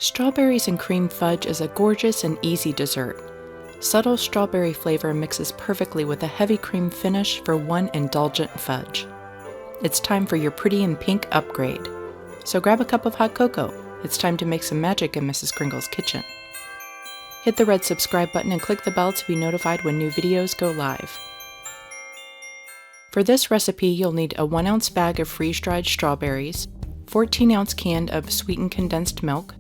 Strawberries and cream fudge is a gorgeous and easy dessert. Subtle strawberry flavor mixes perfectly with a heavy cream finish for one indulgent fudge. It's time for your pretty and pink upgrade. So grab a cup of hot cocoa. It's time to make some magic in Mrs. Kringle's kitchen. Hit the red subscribe button and click the bell to be notified when new videos go live. For this recipe, you'll need a 1 ounce bag of freeze-dried strawberries, 14 ounce can of sweetened condensed milk,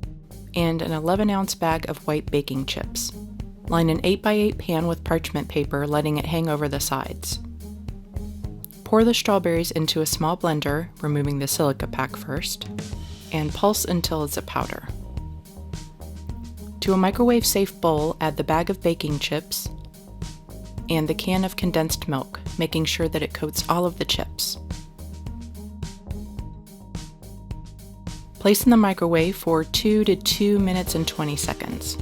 and an 11 ounce bag of white baking chips. Line an 8x8 pan with parchment paper, letting it hang over the sides. Pour the strawberries into a small blender, removing the silica pack first, and pulse until it's a powder. To a microwave-safe bowl, add the bag of baking chips and the can of condensed milk, making sure that it coats all of the chips. Place in the microwave for 2 to 2 minutes and 20 seconds.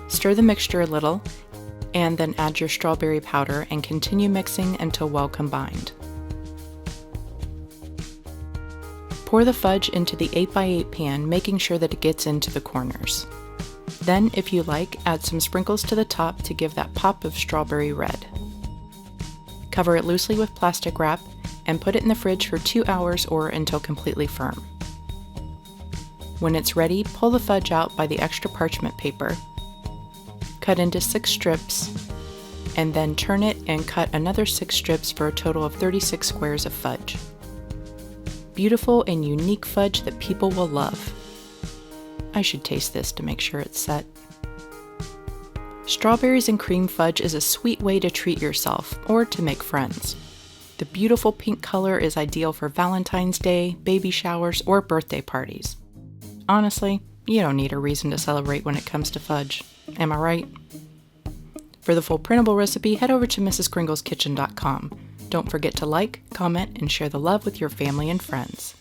Stir the mixture a little, and then add your strawberry powder and continue mixing until well combined. Pour the fudge into the 8x8 pan, making sure that it gets into the corners. Then, if you like, add some sprinkles to the top to give that pop of strawberry red. Cover it loosely with plastic wrap and put it in the fridge for 2 hours or until completely firm. When it's ready, pull the fudge out by the extra parchment paper, cut into 6 strips, and then turn it and cut another 6 strips for a total of 36 squares of fudge. Beautiful and unique fudge that people will love. I should taste this to make sure it's set. Strawberries and cream fudge is a sweet way to treat yourself or to make friends. The beautiful pink color is ideal for Valentine's Day, baby showers, or birthday parties. Honestly, you don't need a reason to celebrate when it comes to fudge. Am I right? For the full printable recipe, head over to mrskringleskitchen.com. Don't forget to like, comment, and share the love with your family and friends.